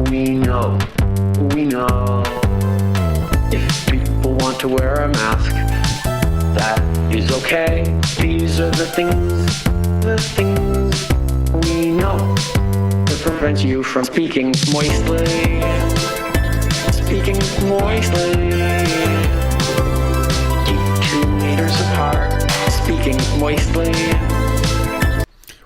We know. If people want to wear a mask, that is okay. These are the things we know that prevent you from speaking moistly. Speaking moistly. Keep 2 meters apart. Speaking moistly.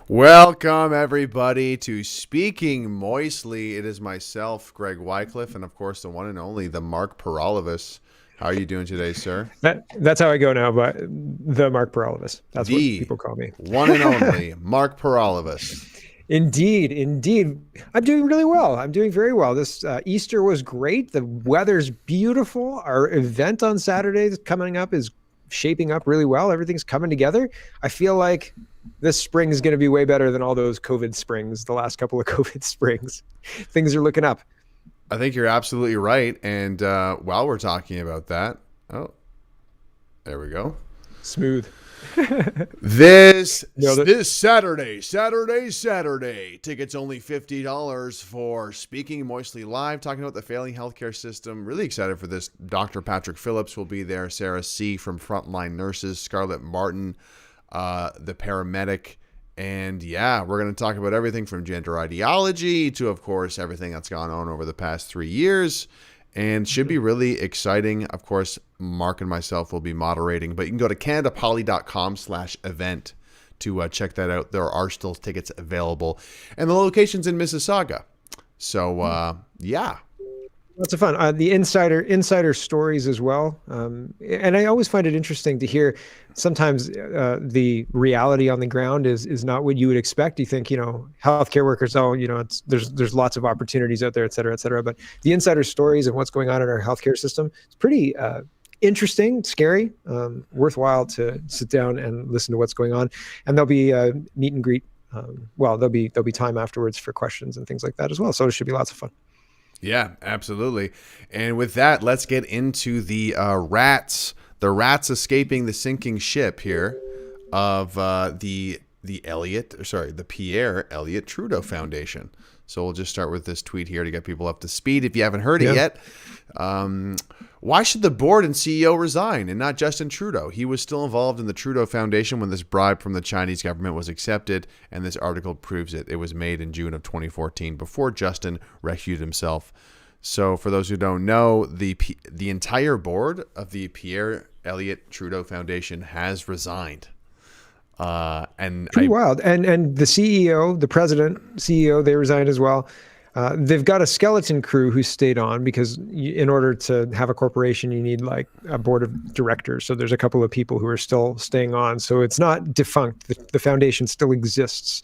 Welcome, everybody, to Speaking Moistly. It is myself, Greg Wycliffe, and, of course, the one and only, the Mark Paralavis. How are you doing today, sir? That's how I go now, but the Mark Paralavis. That's what people call me. One and only, Mark Paralavis. Indeed. I'm doing really well. I'm doing very well. This Easter was great. The weather's beautiful. Our event on Saturday coming up is shaping up really well. Everything's coming together. I feel like this spring is going to be way better than all those COVID springs, the last couple of COVID springs. Things are looking up. I think you're absolutely right. And while we're talking about that, there we go. Smooth. This Saturday. Tickets only $50 for Speaking Moistly Live, talking about the failing healthcare system. Really excited for this. Dr. Patrick Phillips will be there. Sarah C. from Frontline Nurses, Scarlett Martin, the paramedic. And yeah, we're going to talk about everything from gender ideology to, of course, everything that's gone on over the past 3 years. And should be really exciting. Of course, Mark and myself will be moderating, but you can go to CanadaPoli.com/event to check that out. There are still tickets available, and the location's in Mississauga. So, yeah. Lots of fun. The insider stories as well. And I always find it interesting to hear sometimes the reality on the ground is not what you would expect. You think, healthcare workers, there's lots of opportunities out there, et cetera, et cetera. But the insider stories and what's going on in our healthcare system, it's pretty interesting, scary, worthwhile to sit down and listen to what's going on. And there'll be meet and greet. There'll be time afterwards for questions and things like that as well. So it should be lots of fun. Yeah, absolutely. And with that, let's get into the rats. The rats escaping the sinking ship here of the Pierre Elliott Trudeau Foundation. So we'll just start with this tweet here to get people up to speed. If you haven't heard it yet, why should the board and CEO resign and not Justin Trudeau? He was still involved in the Trudeau Foundation when this bribe from the Chinese government was accepted, and this article proves it. It was made in June of 2014 before Justin recused himself. So for those who don't know, the entire board of the Pierre Elliott Trudeau Foundation has resigned. Pretty wild. And the CEO, the president, CEO, they resigned as well. They've got a skeleton crew who stayed on because in order to have a corporation, you need like a board of directors. So there's a couple of people who are still staying on. So it's not defunct. The foundation still exists,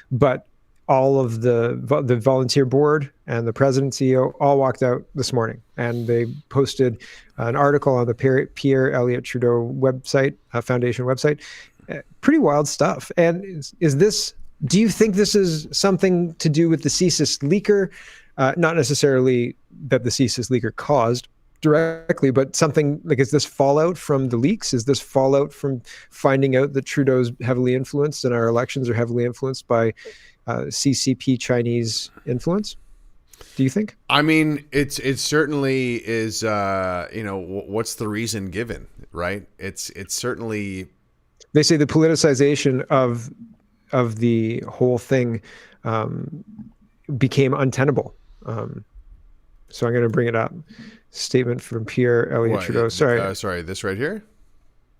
but all of the volunteer board and the president, CEO all walked out this morning, and they posted an article on the Pierre Elliott Trudeau website, foundation website. Pretty wild stuff. And do you think this is something to do with the CSIS leaker? Not necessarily that the CSIS leaker caused directly, but something like, is this fallout from the leaks? Is this fallout from finding out that Trudeau's heavily influenced and our elections are heavily influenced by CCP Chinese influence? Do you think? I mean, it certainly is, what's the reason given, right? It's certainly... They say the politicization of the whole thing became untenable. So I'm going to bring it up. Statement from Pierre Elliott Trudeau. Sorry, this right here?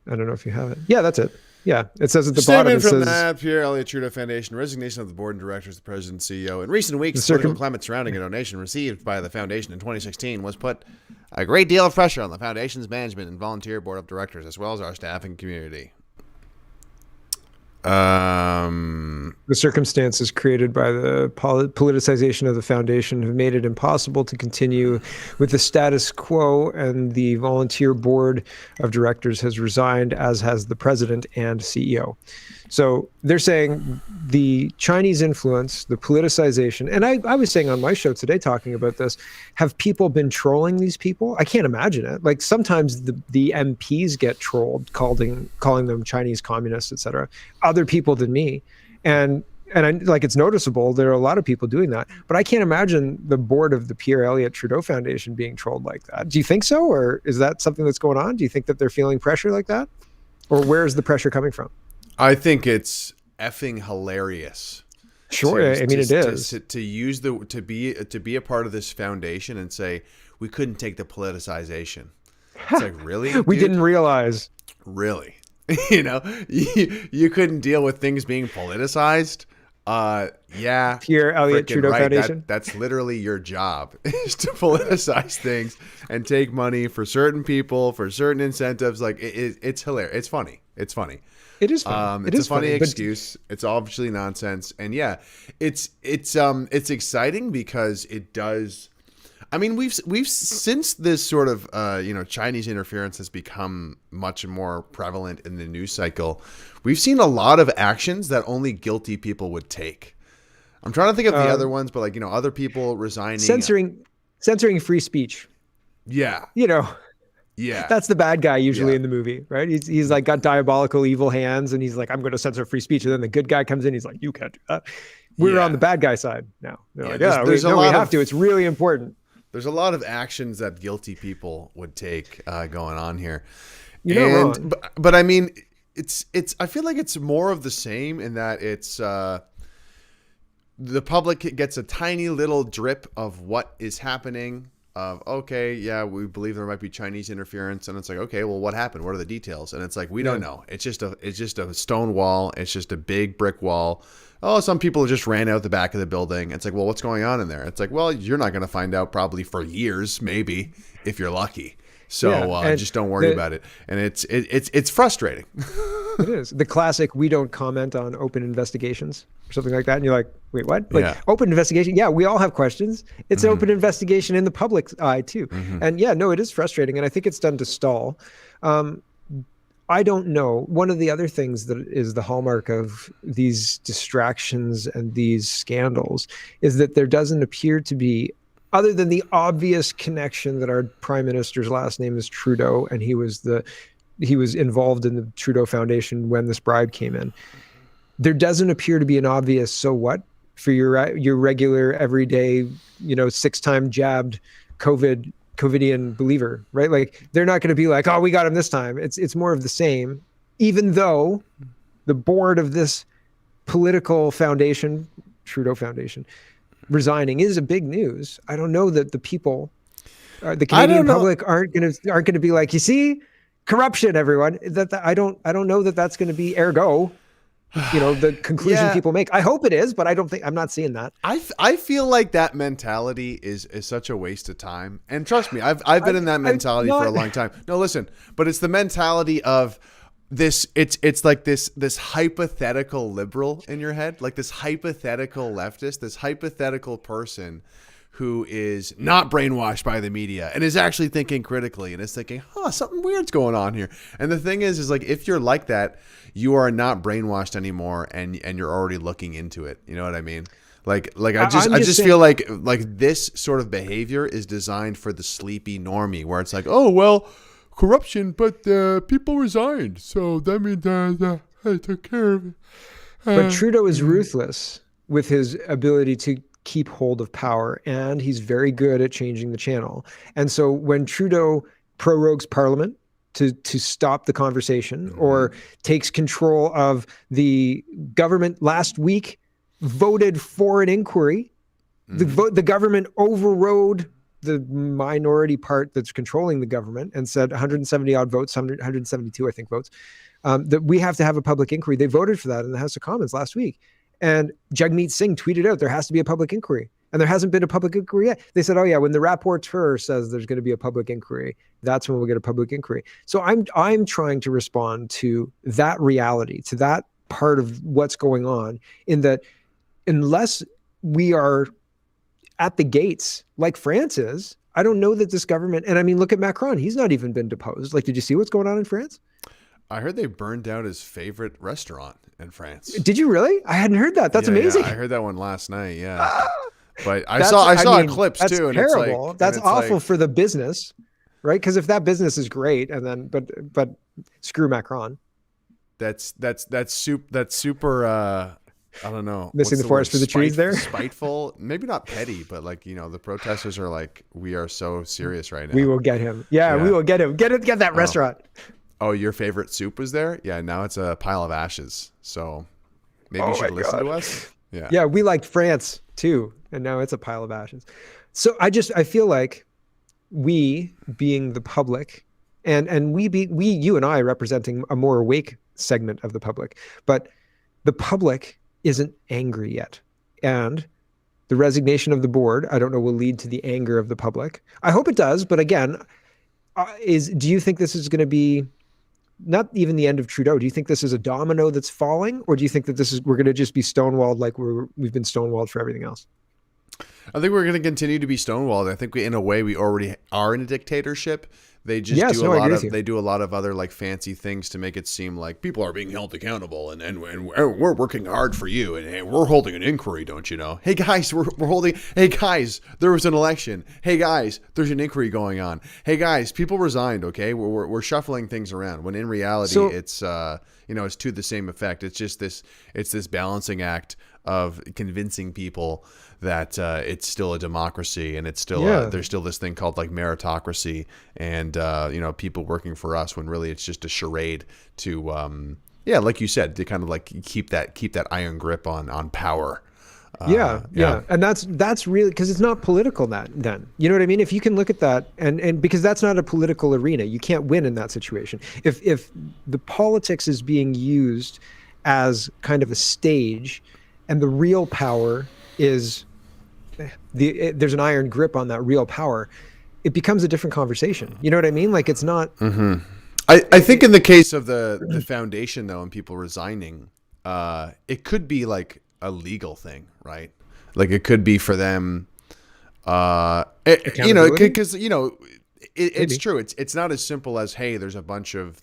I don't know if you have it. Yeah, that's it. Yeah, it says at the Statement bottom. Statement from the Pierre Elliott Trudeau Foundation, resignation of the board and directors, the president and CEO. In recent weeks, the political climate surrounding a donation received by the foundation in 2016 was put a great deal of pressure on the foundation's management and volunteer board of directors, as well as our staff and community. The circumstances created by the politicization of the foundation have made it impossible to continue with the status quo, and the volunteer board of directors has resigned, as has the president and CEO. So they're saying the Chinese influence, the politicization, and I was saying on my show today talking about this, have people been trolling these people? I can't imagine it. Like sometimes the MPs get trolled, calling them Chinese communists, etc. Other people than me. And it's noticeable. There are a lot of people doing that, but I can't imagine the board of the Pierre Elliott Trudeau Foundation being trolled like that. Do you think so? Or is that something that's going on? Do you think that they're feeling pressure like that? Or where is the pressure coming from? I think it's effing hilarious. Sure. It is to be a part of this foundation and say, we couldn't take the politicization. It's like, really? We didn't realize. Really? You couldn't deal with things being politicized. Yeah. Pierre Elliott Trudeau Foundation. That's literally your job, is to politicize things and take money for certain people, for certain incentives. Like it's hilarious. It's funny. It is funny. It's a funny excuse. It's obviously nonsense. And yeah, it's exciting because it does. I mean, we've since this sort of Chinese interference has become much more prevalent in the news cycle. We've seen a lot of actions that only guilty people would take. I'm trying to think of the other ones, but other people resigning, censoring free speech. Yeah. Yeah. That's the bad guy usually in the movie, right? He's like got diabolical evil hands and he's like, I'm going to censor free speech. And then the good guy comes in. He's like, you can't do that. We're on the bad guy side now. They're like, we have to. It's really important. There's a lot of actions that guilty people would take going on here. But I mean, I feel like it's more of the same in that it's the public gets a tiny little drip of what is happening. We believe there might be Chinese interference, and it's like, okay, well, what happened? What are the details? And it's like, we don't know. It's just a stone wall. It's just a big brick wall. Oh, some people just ran out the back of the building. It's like, well, what's going on in there? It's like, well, you're not going to find out probably for years, maybe, if you're lucky. So just don't worry about it. And it's frustrating. It is. The classic, we don't comment on open investigations or something like that. And you're like, wait, what? Open investigation? Yeah, we all have questions. It's an open investigation in the public's eye too. And it is frustrating. And I think it's done to stall. I don't know. One of the other things that is the hallmark of these distractions and these scandals is that there doesn't appear to be, other than the obvious connection that our prime minister's last name is Trudeau, and he was involved in the Trudeau Foundation when this bribe came in. There doesn't appear to be an obvious so what for your regular everyday, 6-time jabbed COVIDian believer, right? Like they're not going to be like, oh, we got him this time. It's more of the same, even though the board of this political foundation, Trudeau Foundation, resigning is a big news. I don't know that the people, the Canadian public aren't going to be like, you see, corruption, everyone. I don't know that that's going to be ergo. The conclusion people make. I hope it is, but I'm not seeing that. I feel like that mentality is such a waste of time. And trust me, I've been in that mentality for a long time. No, listen, but it's the mentality of this. It's like this hypothetical liberal in your head, like this hypothetical leftist, this hypothetical person who is not brainwashed by the media and is actually thinking critically and is thinking, something weird's going on here. And the thing is like, if you're like that, you are not brainwashed anymore and you're already looking into it. You know what I mean? Like I just feel like this sort of behavior is designed for the sleepy normie where it's like, oh, well, corruption, but people resigned. So that means I took care of it. But Trudeau is ruthless with his ability to keep hold of power, and he's very good at changing the channel. And so when Trudeau prorogues Parliament to stop the conversation or takes control of the government, last week voted for an inquiry, the government overrode the minority part that's controlling the government and said 170 odd votes, 172 I think votes, that we have to have a public inquiry. They voted for that in the House of Commons last week. And Jagmeet Singh tweeted out, there has to be a public inquiry. And there hasn't been a public inquiry yet. They said, oh yeah, when the rapporteur says there's going to be a public inquiry, that's when we'll get a public inquiry. So I'm trying to respond to that reality, to that part of what's going on, in that unless we are at the gates like France is, I don't know that this government, and I mean, look at Macron. He's not even been deposed. Like, did you see what's going on in France? I heard they burned down his favorite restaurant in France. Did you really? I hadn't heard that. That's amazing. Yeah, I heard that one last night. Yeah. But I saw clips that's too. And terrible. It's that's awful for the business, right? Because if that business is great, and then but screw Macron. That's super I don't know. Missing What's the forest word? for the trees there? Spiteful? Maybe not petty, but like, the protesters are like, we are so serious right now. We will get him. Yeah, we will get him. Get that restaurant. Oh, your favorite soup was there? Yeah, now it's a pile of ashes. So maybe you should listen to us. Yeah. Yeah, we liked France too, and now it's a pile of ashes. So I feel like we being the public, and you and I representing a more awake segment of the public, but the public isn't angry yet. And the resignation of the board, I don't know, will lead to the anger of the public. I hope it does, but again, do you think this is going to be not even the end of Trudeau? Do you think this is a domino that's falling, or do you think that we're going to just be stonewalled like we've been stonewalled for everything else? I think we're going to continue to be stonewalled. I think in a way we already are in a dictatorship. They just do a lot of other like fancy things to make it seem like people are being held accountable and we're working hard for you and we're holding an inquiry, don't you know? Hey guys, hey guys, there was an election. Hey guys, there's an inquiry going on. Hey guys, people resigned, okay? We're shuffling things around when in reality it's it's to the same effect. It's just this balancing act of convincing people that it's still a democracy and it's still there's still this thing called like meritocracy and people working for us, when really it's just a charade to like you said, to kind of like keep that iron grip on power. And that's really because it's not political then, you know what I mean? If you can look at that and because that's not a political arena, you can't win in that situation. If the politics is being used as kind of a stage and the real power is there's an iron grip on that real power, it becomes a different conversation. You know what I mean? Like it's not. Mm-hmm. I think in the case of the foundation though, and people resigning, it could be like a legal thing, right? Like it could be for them, because it's true. It's not as simple as, hey, there's a bunch of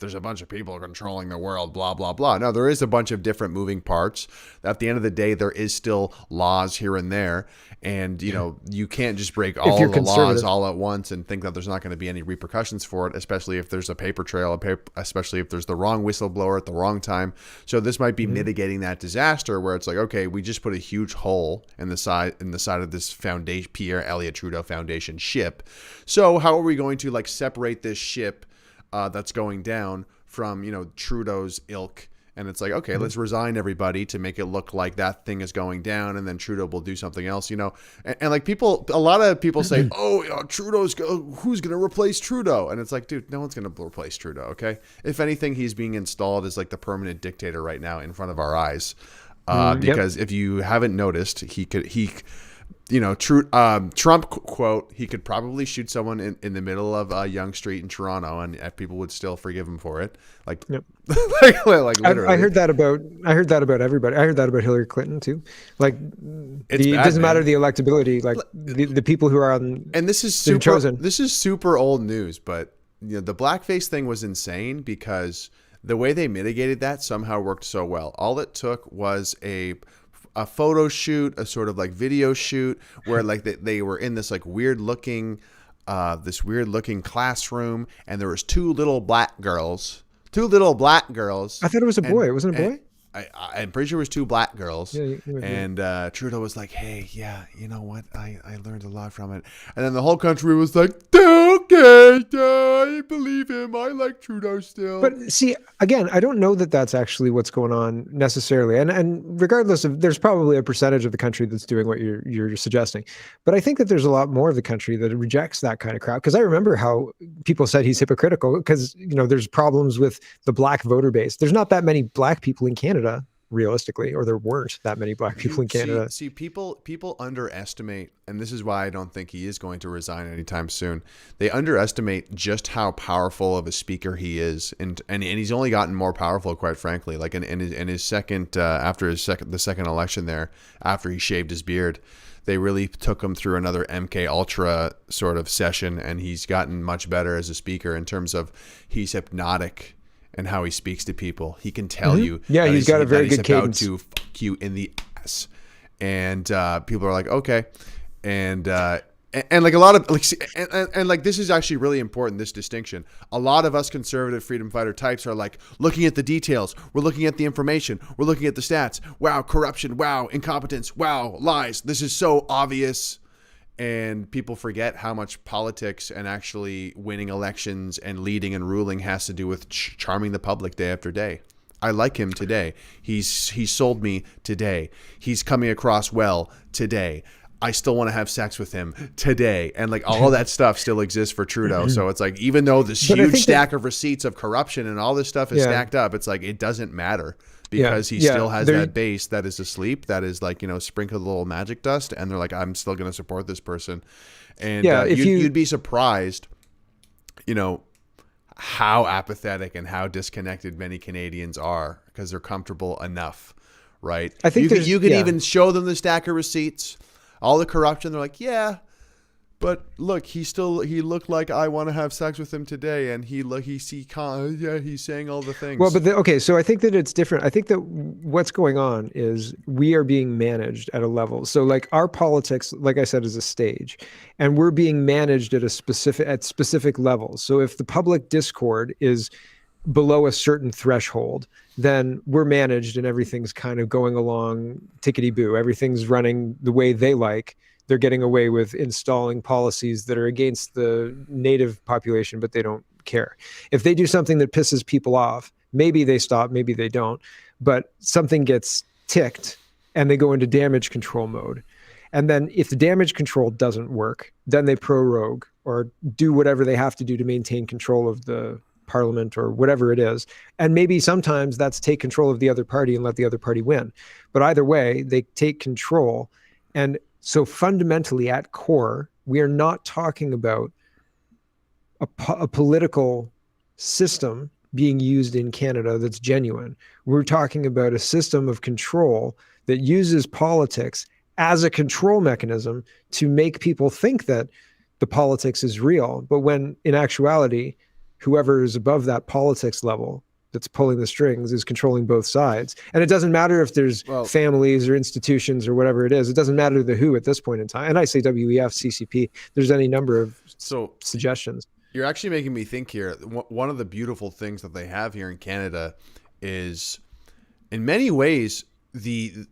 people controlling the world, blah blah blah. No, there is a bunch of different moving parts. At the end of the day, there is still laws here and there, and you can't just break all the laws all at once and think that there's not going to be any repercussions for it, especially if there's a paper trail, especially if there's the wrong whistleblower at the wrong time. So this might be mitigating that disaster where it's like, okay, we just put a huge hole in the side of this foundation, Pierre Elliott Trudeau Foundation ship. So how are we going to like separate this ship that's going down from Trudeau's ilk? And it's like, okay, let's resign everybody to make it look like that thing is going down, and then Trudeau will do something else, and like a lot of people say, who's going to replace Trudeau? And it's like, dude, no one's going to replace Trudeau. Okay. If anything, he's being installed as like the permanent dictator right now in front of our eyes. Because if you haven't noticed, Trump quote, he could probably shoot someone in the middle of Yonge Street in Toronto, and people would still forgive him for it. Like, like literally. I heard that about everybody. I heard that about Hillary Clinton too. Like, it doesn't matter the electability. Like the people who are on, and this is super old news, but the blackface thing was insane because the way they mitigated that somehow worked so well. All it took was a photo shoot, a sort of like video shoot where like they were in this like weird looking classroom, and there was two little black girls. I thought it was a boy. Wasn't it a boy? I'm pretty sure it was two black girls. Yeah, and Trudeau was like, hey, yeah, you know what? I learned a lot from it. And then the whole country was like, okay, I believe him. I like Trudeau still. But see, again, I don't know that that's actually what's going on necessarily. And regardless of, there's probably a percentage of the country that's doing what you're suggesting. But I think that there's a lot more of the country that rejects that kind of crowd. Because I remember how people said he's hypocritical because, there's problems with the black voter base. There's not that many black people in Canada, realistically, or there weren't that many black people in Canada. See, people underestimate, and this is why I don't think he is going to resign anytime soon. They underestimate just how powerful of a speaker he is, and he's only gotten more powerful, quite frankly. Like in his second after the second election there, after he shaved his beard, they really took him through another MK Ultra sort of session, and he's gotten much better as a speaper in terms of he's hypnotic. And how he speaks to people, he can tell you. Yeah, he's got a very good cadence. To fuck you in the ass, and people are like, okay, and And like a lot of like, and like this is actually really important, this distinction. A lot of us conservative freedom fighter types are like looking at the details. We're looking at the information. We're looking at the stats. Wow, corruption. Wow, incompetence. Wow, lies. This is so obvious. And people forget how much politics and actually winning elections and leading and ruling has to do with charming the public day after day. I like him today. He sold me today. He's coming across well today. I still want to have sex with him today. And like all that stuff still exists for Trudeau. So it's like, even though this huge stack of receipts of corruption and all this stuff is stacked up, it's like, it doesn't matter because he still has that base that is asleep, that is like, sprinkled a little magic dust. And they're like, I'm still going to support this person. And you'd be surprised, how apathetic and how disconnected many Canadians are because they're comfortable enough, right? I think you could even show them the stack of receipts, all the corruption. They're like, yeah, but look, he looked like I want to have sex with him today, and he's saying all the things. Well, but so I think that it's different. I think that what's going on is we are being managed at a level. So like our politics, like I said, is a stage, and we're being managed at specific levels. So if the public discord is below a certain threshold, then we're managed and everything's kind of going along tickety-boo. Everything's running the way they like. They're getting away with installing policies that are against the native population, but they don't care. If they do something that pisses people off, maybe they stop, maybe they don't, but something gets ticked and they go into damage control mode. And then if the damage control doesn't work, then they prorogue or do whatever they have to do to maintain control of the parliament or whatever it is. And maybe sometimes that's take control of the other party and let the other party win. But either way, they take control. And so fundamentally at core, we are not talking about a political system being used in Canada that's genuine. We're talking about a system of control that uses politics as a control mechanism to make people think that the politics is real. But when in actuality, whoever is above that politics level that's pulling the strings is controlling both sides. And it doesn't matter if there's families or institutions or whatever it is. It doesn't matter the who at this point in time. And I say WEF, CCP, there's any number of suggestions. You're actually making me think here. One of the beautiful things that they have here in Canada is, in many ways, the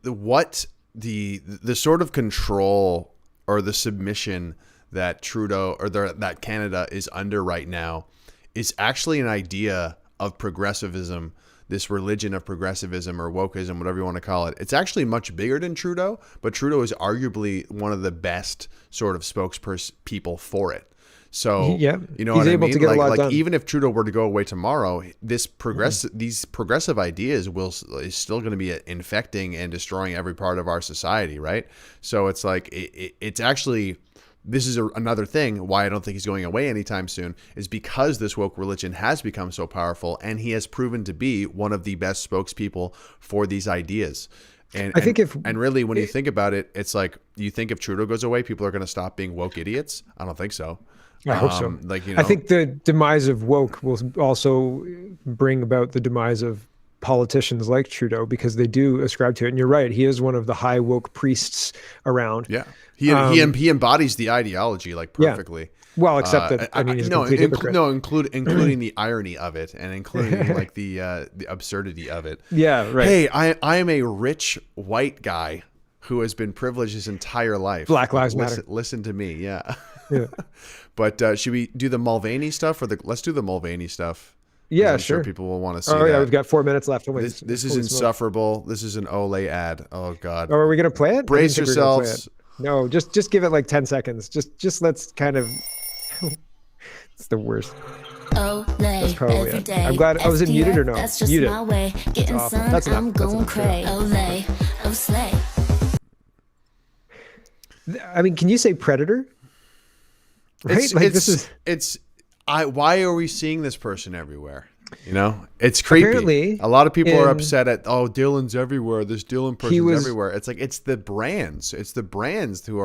sort of control or the submission that Trudeau or that Canada is under right now is actually an idea of progressivism, this religion of progressivism or wokeism, whatever you want to call it. It's actually much bigger than Trudeau, but Trudeau is arguably one of the best sort of spokesperson people for it. So, you know what I mean? To get a lot done. Even if Trudeau were to go away tomorrow, these progressive ideas is still going to be infecting and destroying every part of our society, right? So it's like it's actually. This is another thing why I don't think he's going away anytime soon, is because this woke religion has become so powerful and he has proven to be one of the best spokespeople for these ideas. And I think really when you think about it, it's like, you think if Trudeau goes away, people are going to stop being woke idiots? I don't think so. I hope so. I think the demise of woke will also bring about the demise of politicians like Trudeau, because they do ascribe to it. And you're right, he is one of the high woke priests around. Yeah, he embodies the ideology like perfectly. Yeah. Well, except that he's a complete hypocrite. Including the irony of it, and including like the absurdity of it. Yeah, right. Hey, I am a rich white guy who has been privileged his entire life. Black Lives Matter. Listen to me, yeah. But should we do the Mulvaney stuff, or let's do the Mulvaney stuff? Yeah, I'm sure. People will want to see. Oh yeah, we've got 4 minutes left. This is insufferable. This is an Olay ad. Oh God. Oh, are we gonna play it? Brace yourselves. No, just give it like 10 seconds. Just let's kind of. It's the worst. That's probably it. I'm glad I was it muted or no? That's just muted. My way. Getting sun, That's enough. I'm going crazy. Olay, oh slay. I mean, can you say predator? Right? Why are we seeing this person everywhere? It's creepy. Apparently, a lot of people are upset at, Dylan's everywhere. This Dylan person's everywhere. It's like, it's the brands. It's the brands who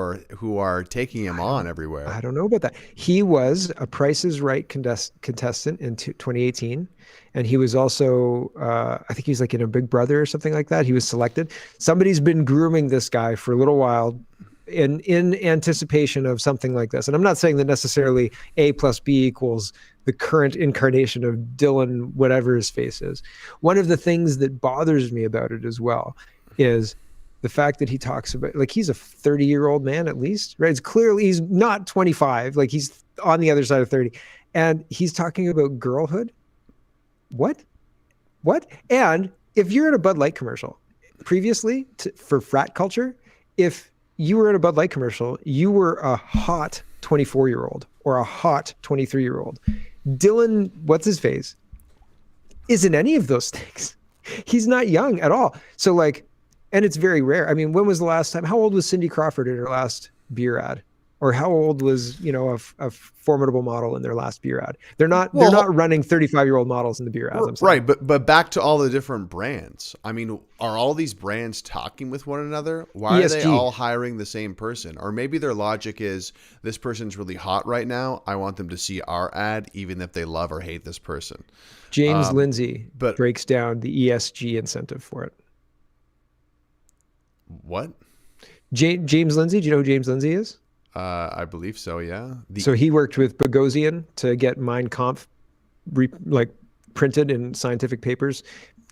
are taking him on everywhere. I don't know about that. He was a Price is Right contestant in 2018. And he was also, I think he's like in a Big Brother or something like that. He was selected. Somebody's been grooming this guy for a little while in anticipation of something like this. And I'm not saying that necessarily A plus B equals the current incarnation of Dylan, whatever his face is. One of the things that bothers me about it as well is the fact that he talks about, like, he's a 30-year-old man at least, right? It's clearly, he's not 25, like he's on the other side of 30. And he's talking about girlhood. What? And if you're in a Bud Light commercial, previously for frat culture, if you were in a Bud Light commercial, you were a hot 24-year-old or a hot 23-year-old. Dylan, what's his face, isn't any of those things. He's not young at all. So like, and it's very rare. I mean, when was the last time, how old was Cindy Crawford in her last beer ad? Or how old was, a formidable model in their last beer ad? They're not running 35-year-old models in the beer ads. Right, but back to all the different brands. I mean, are all these brands talking with one another? Why are they all hiring the same person? Or maybe their logic is, this person's really hot right now, I want them to see our ad, even if they love or hate this person. James Lindsay breaks down the ESG incentive for it. What? James Lindsay, do you know who James Lindsay is? I believe so, yeah. So he worked with Boghossian to get Mein Kampf printed in scientific papers,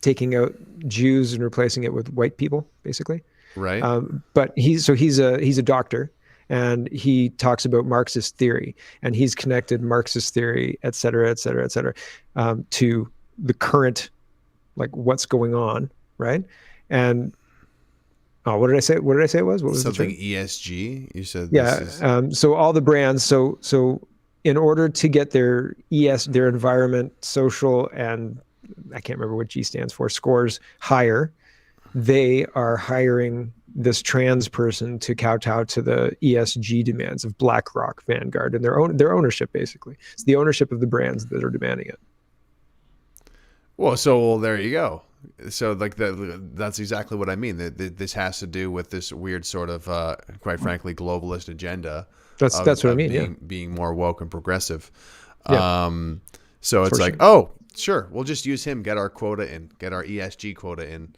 taking out Jews and replacing it with white people, basically. Right. But he's a doctor, and he talks about Marxist theory, and he's connected Marxist theory, et cetera, to the current, like, what's going on, right? And what did I say? What did I say it was? What was something ESG? You said so all the brands. So in order to get their environment, social, and I can't remember what G stands for, scores higher, they are hiring this trans person to kowtow to the ESG demands of BlackRock, Vanguard, and their ownership. Basically, it's the ownership of the brands that are demanding it. Well, there you go. So like that's exactly what I mean. This has to do with this weird sort of, quite frankly, globalist agenda. That's what I mean. Being more woke and progressive. Yeah. So it's like, oh, sure, we'll just use him, get our quota in, get our ESG quota in,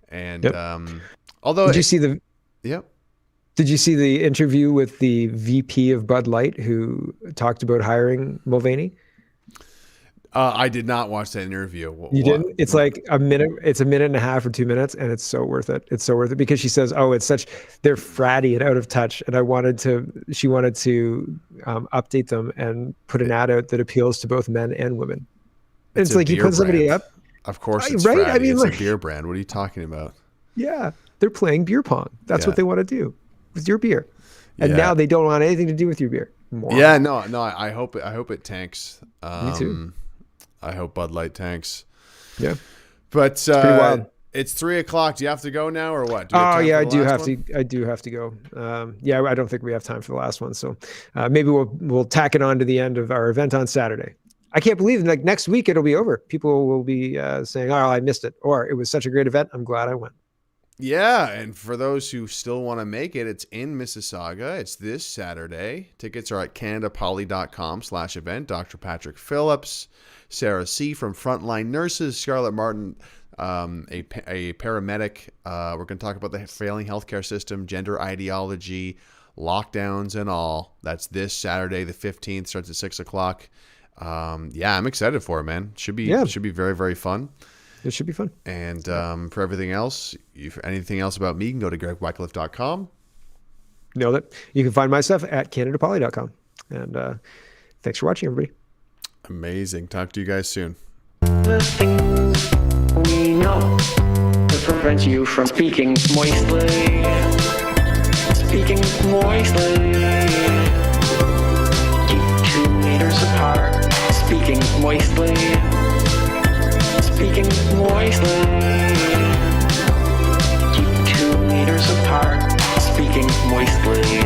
and although did you see the? Yep. Did you see the interview with the VP of Bud Light who talked about hiring Mulvaney? I did not watch that interview. You didn't? It's like a minute. It's a minute and a half or 2 minutes, and it's so worth it. It's so worth it because she says, "Oh, they're fratty and out of touch," and she wanted to update them and put an ad out that appeals to both men and women. It's like you put somebody up. Of course, it's right. Fratty. I mean, it's a beer brand. What are you talking about? Yeah, they're playing beer pong. That's what they want to do with your beer, and now they don't want anything to do with your beer. Moron. Yeah, no. I hope it tanks. Me too. I hope Bud Light tanks. Yeah. But it's pretty wild. It's 3:00. Do you have to go now or what? I do have to go. I don't think we have time for the last one. So maybe we'll tack it on to the end of our event on Saturday. I can't believe like next week it'll be over. People will be saying, "Oh, I missed it," or "It was such a great event. I'm glad I went." Yeah, and for those who still want to make it, it's in Mississauga. It's this Saturday. Tickets are at CanadaPoli.com/event. Dr. Patrick Phillips, Sarah C. from Frontline Nurses, Scarlett Martin, a paramedic. We're going to talk about the failing healthcare system, gender ideology, lockdowns, and all. That's this Saturday, the 15th. Starts at 6:00. I'm excited for it, man. Should be very, very fun. It should be fun. And for everything else, anything else about me, you can go to gregwycliffe.com. Nailed it. You can find my stuff at CanadaPoli.com. And thanks for watching, everybody. Amazing. Talk to you guys soon. The things we know that prevent you from speaking moistly. Speaking moistly. Keep 2 meters apart. Speaking moistly. Speaking moistly. Keep 2 meters apart. Speaking moistly.